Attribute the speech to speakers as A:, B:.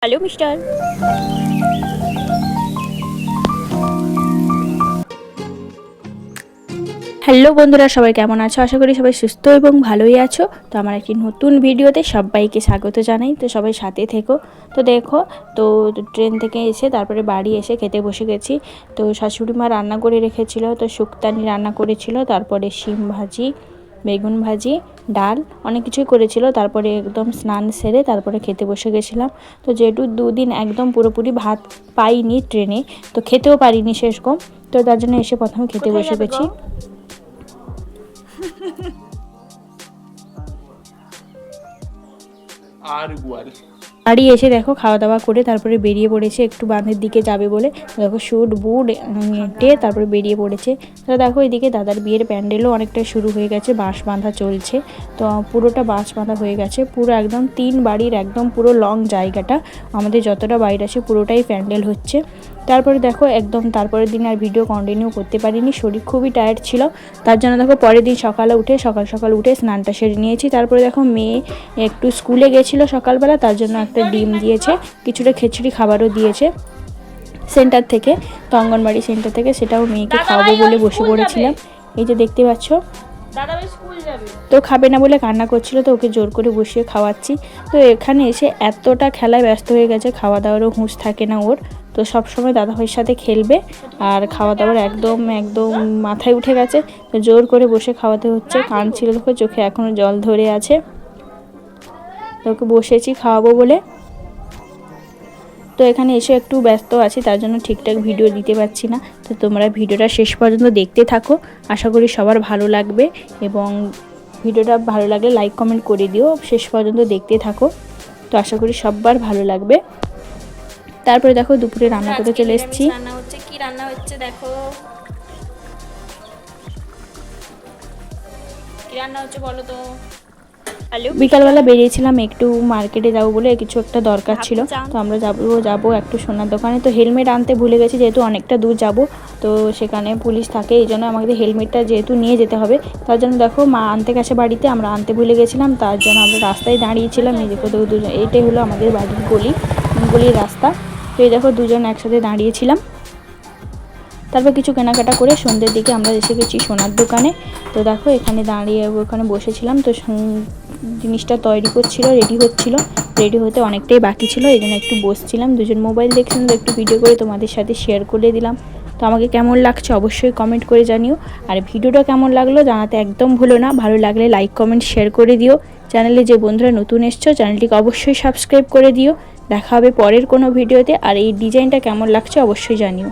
A: Hello mister. Hello বন্ধুরা, সবাই কেমন আছো? আশা করি সবাই সুস্থ এবং ভালোই আছো। তো আমার একটি নতুন ভিডিওতে সবাইকে স্বাগত জানাই। তো সবাই সাথে থেকো। তো দেখো, তো ট্রেন থেকে এসে তারপরে বাড়ি এসে খেতে বসে গেছি। তো শাশুড়ি মা রান্না করে রেখেছিল, তো শুক্তানি রান্না করেছিল, তারপরে শিম ভাজি, বেগুন ভাজি, ডাল, অনেক কিছুই করেছিল। তারপরে একদম স্নান সেরে তারপরে খেতে বসে গেছিলাম। তো যেহেতু দুদিন একদম পুরোপুরি ভাত পাইনি ট্রেনে, তো খেতেও পারিনি সেরকম, তো তার জন্য এসে প্রথমে খেতে বসে গেছি। বাড়ি এসে দেখো খাওয়া দাওয়া করে তারপরে বেরিয়ে পড়েছে, একটু বাঁধের দিকে যাবে বলে। দেখো স্যুট বুট হেঁটে তারপরে বেরিয়ে পড়েছে। তো দেখো এদিকে দাদার বিয়ের প্যান্ডেলও অনেকটা শুরু হয়ে গেছে, বাঁশ বাঁধা চলছে। তো পুরোটা বাঁশ বাঁধা হয়ে গেছে, পুরো একদম 3 বাড়ির একদম পুরো লং জায়গাটা, আমাদের যতটা বাড়ি আছে পুরোটাই প্যান্ডেল হচ্ছে। তারপরে দেখো একদম তারপরের দিন আর ভিডিও কন্টিনিউ করতে পারিনি, শরীর খুবই টায়ার্ড ছিল। তার জন্য দেখো পরের দিন সকালে উঠে সকাল উঠে স্নানটা সেরে নিয়েছি। তারপরে দেখো মেয়ে একটু স্কুলে গেছিলো সকালবেলা, তার জন্য একটা ডিম দিয়েছে, কিছুটা খিচুড়ি খাবারও দিয়েছে সেন্টার থেকে, তো অঙ্গনবাড়ি সেন্টার থেকে, সেটাও মেয়েকে খাওয়াবো বলে বসে পড়েছিলাম। এই যে দেখতে পাচ্ছ, তো খাবে না বলে কান্না করছিল, তো ওকে জোর করে বসিয়ে খাওয়াচ্ছি। তো এখানে এসে এতটা খেলায় ব্যস্ত হয়ে গেছে, খাওয়া দাওয়ারও হুঁশ থাকে না ওর। তো সবসময় দাদাভাইয়ের সাথে খেলবে আর খাওয়া দাওয়ার একদম মাথায় উঠে গেছে। তো জোর করে বসে খাওয়াতে হচ্ছে, কাঁদছিল, দেখো চোখে এখনও জল ধরে আছে। তো ওকে বসেছি খাওয়াবো বলে। তো এখানে এসে একটু ব্যস্ত আছি, তার জন্য ঠিকঠাক ভিডিও দিতে পারছি না। তো তোমরা ভিডিওটা শেষ পর্যন্ত দেখতে থাকো, আশা করি সবার ভালো লাগবে, এবং ভিডিওটা ভালো লাগলে লাইক কমেন্ট করে দিও, শেষ পর্যন্ত দেখতে থাকো। তো আশা করি সবার ভালো লাগবে। তারপরে দেখো দুপুরে রান্না করতে চলে এসেছি।
B: রান্না হচ্ছে, কি রান্না হচ্ছে দেখো, কি রান্না হচ্ছে বলো তো।
A: বিকালবেলা বেরিয়েছিলাম একটু মার্কেটে যাবো বলে, কিছু একটা দরকার ছিল। তো আমরা যাবো একটু সোনার দোকানে। তো হেলমেট আনতে ভুলে গেছি, যেহেতু অনেকটা দূর যাব, তো সেখানে পুলিশ থাকে, এই জন্য আমাদের হেলমেটটা যেহেতু নিয়ে যেতে হবে। তার জন্য দেখো মা আনতে গেছে বাড়িতে, আমরা আনতে ভুলে গেছিলাম, তার জন্য আমরা রাস্তায় দাঁড়িয়েছিলাম। এই দেখো দুজন, এইটাই হলো আমাদের বাড়ির গলির রাস্তা। তো এই দেখো দুজন একসাথে দাঁড়িয়েছিলাম। তারপর কিছু কেনাকাটা করে সন্ধ্যের দিকে আমরা এসে গেছি সোনার দোকানে। তো দেখো এখানে দাঁড়িয়ে ওখানে বসেছিলাম, তো জিনিসটা তৈরি করছিল, রেডি হতে অনেকটাই বাকি ছিল, এই জন্য একটু বসছিলাম। দুজন মোবাইল দেখছিলাম, তো একটু ভিডিও করে তোমাদের সাথে শেয়ার করে দিলাম। তো আমাকে কেমন লাগছে অবশ্যই কমেন্ট করে জানিও, আর ভিডিওটা কেমন লাগলো জানাতে একদম ভুলো না। ভালো লাগলে লাইক কমেন্ট শেয়ার করে দিও। চ্যানেলে যে বন্ধুরা নতুন এসছো চ্যানেলটিকে অবশ্যই সাবস্ক্রাইব করে দিও। দেখা হবে পরের কোনো ভিডিওতে, আর এই ডিজাইনটা কেমন লাগছে অবশ্যই জানিও।